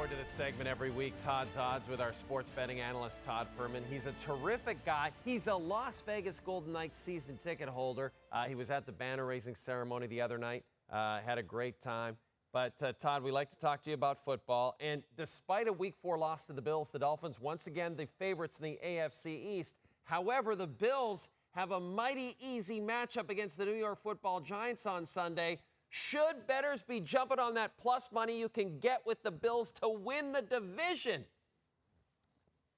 forward to this segment every week, Todd's Odds, with our sports betting analyst, Todd Fuhrman. He's a terrific guy. He's a Las Vegas Golden Knights season ticket holder. He was at the banner-raising ceremony the other night. Had a great time. But, Todd, we like to talk to you about football. And despite a Week 4 loss to the Bills, the Dolphins, once again, the favorites in the AFC East. However, the Bills have a mighty easy matchup against the New York Football Giants on Sunday. Should bettors be jumping on that plus money you can get with the Bills to win the division?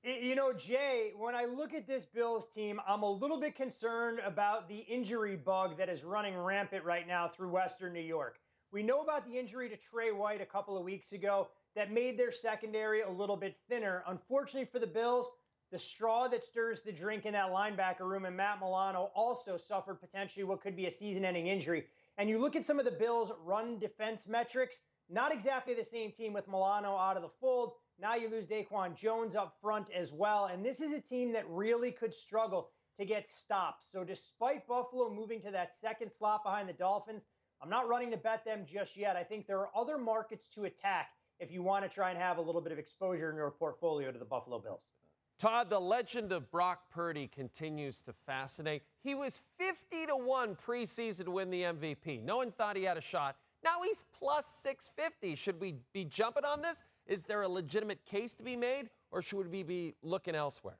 You know, Jay, when I look at this Bills team, I'm a little bit concerned about the injury bug that is running rampant right now through Western New York. We know about the injury to Trey White a couple of weeks ago that made their secondary a little bit thinner. Unfortunately for the Bills, the straw that stirs the drink in that linebacker room, and Matt Milano also suffered potentially what could be a season-ending injury. And you look at some of the Bills' run defense metrics, not exactly the same team with Milano out of the fold. Now you lose Daquan Jones up front as well. And this is a team that really could struggle to get stops. So despite Buffalo moving to that second slot behind the Dolphins, I'm not running to bet them just yet. I think there are other markets to attack if you want to try and have a little bit of exposure in your portfolio to the Buffalo Bills. Todd, the legend of Brock Purdy continues to fascinate. He was 50-1 preseason to win the MVP. No one thought he had a shot. Now he's plus 650. Should we be jumping on this? Is there a legitimate case to be made, or should we be looking elsewhere?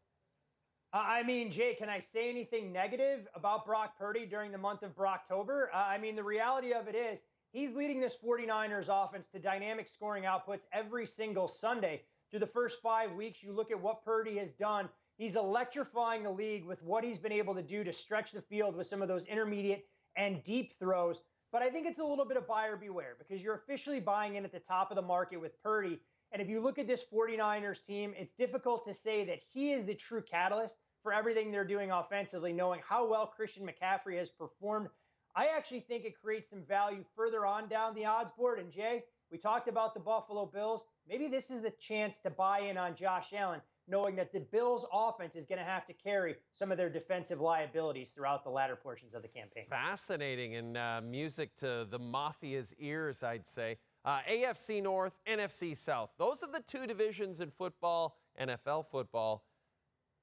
I mean, Jay, can I say anything negative about Brock Purdy during the month of Brocktober? The reality of it is he's leading this 49ers offense to dynamic scoring outputs every single Sunday. Through the first 5 weeks, you look at what Purdy has done. He's electrifying the league with what he's been able to do to stretch the field with some of those intermediate and deep throws. But I think it's a little bit of buyer beware because you're officially buying in at the top of the market with Purdy. And if you look at this 49ers team, it's difficult to say that he is the true catalyst for everything they're doing offensively, knowing how well Christian McCaffrey has performed. I actually think it creates some value further on down the odds board. And Jay, we talked about the Buffalo Bills. Maybe this is the chance to buy in on Josh Allen, knowing that the Bills offense is going to have to carry some of their defensive liabilities throughout the latter portions of the campaign. Fascinating, and music to the Mafia's ears, I'd say. AFC North, NFC South. Those are the two divisions in football, NFL football,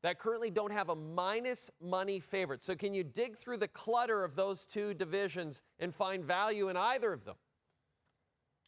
that currently don't have a minus money favorite. So can you dig through the clutter of those two divisions and find value in either of them?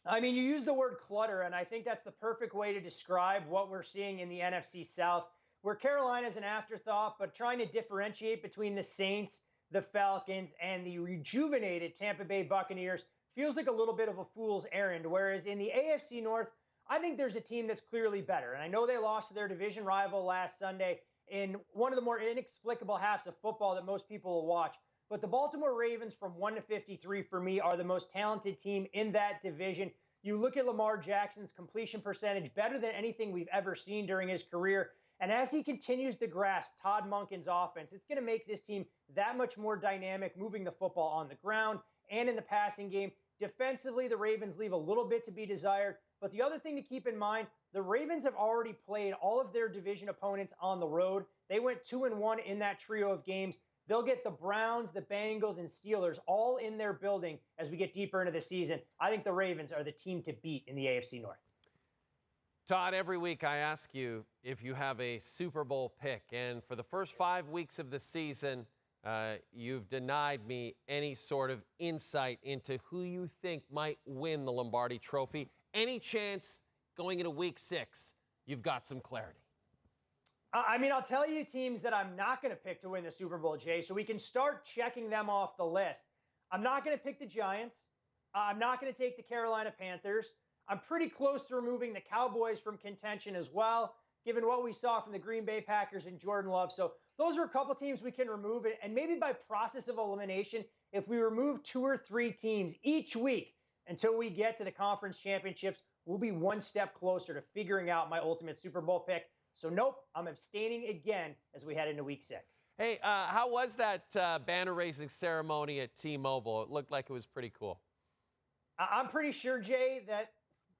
I mean, you use the word clutter, and I think that's the perfect way to describe what we're seeing in the NFC South, where Carolina's an afterthought, but trying to differentiate between the Saints, the Falcons, and the rejuvenated Tampa Bay Buccaneers feels like a little bit of a fool's errand. Whereas in the AFC North, I think there's a team that's clearly better. And I know they lost to their division rival last Sunday in one of the more inexplicable halves of football that most people will watch. But the Baltimore Ravens from 1 to 53 for me are the most talented team in that division. You look at Lamar Jackson's completion percentage, better than anything we've ever seen during his career. And as he continues to grasp Todd Monken's offense, it's going to make this team that much more dynamic, moving the football on the ground and in the passing game. Defensively, the Ravens leave a little bit to be desired. But the other thing to keep in mind, the Ravens have already played all of their division opponents on the road. They went 2-1 in that trio of games. They'll get the Browns, the Bengals, and Steelers all in their building as we get deeper into the season. I think the Ravens are the team to beat in the AFC North. Todd, every week I ask you if you have a Super Bowl pick. And for the first 5 weeks of the season, you've denied me any sort of insight into who you think might win the Lombardi Trophy. Any chance going into Week 6, you've got some clarity? I'll tell you teams that I'm not going to pick to win the Super Bowl, Jay, so we can start checking them off the list. I'm not going to pick the Giants. I'm not going to take the Carolina Panthers. I'm pretty close to removing the Cowboys from contention as well, given what we saw from the Green Bay Packers and Jordan Love. So those are a couple teams we can remove. And maybe by process of elimination, if we remove 2 or 3 teams each week until we get to the conference championships, we'll be one step closer to figuring out my ultimate Super Bowl pick. So, nope, I'm abstaining again as we head into Week 6. Hey, how was that banner-raising ceremony at T-Mobile? It looked like it was pretty cool. I'm pretty sure, Jay, that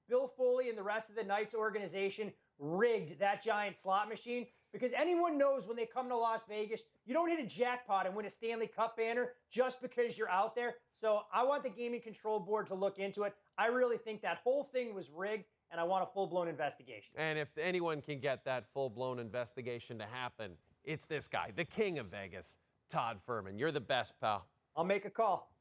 Bill Foley and the rest of the Knights organization rigged that giant slot machine because anyone knows when they come to Las Vegas, You don't hit a jackpot and win a Stanley Cup banner just because you're out there. So I want the Gaming Control Board to look into it. I really think that whole thing was rigged, and I want a full-blown investigation. And if anyone can get that full-blown investigation to happen, it's this guy, the king of Vegas, Todd Fuhrman. You're the best, pal. I'll make a call.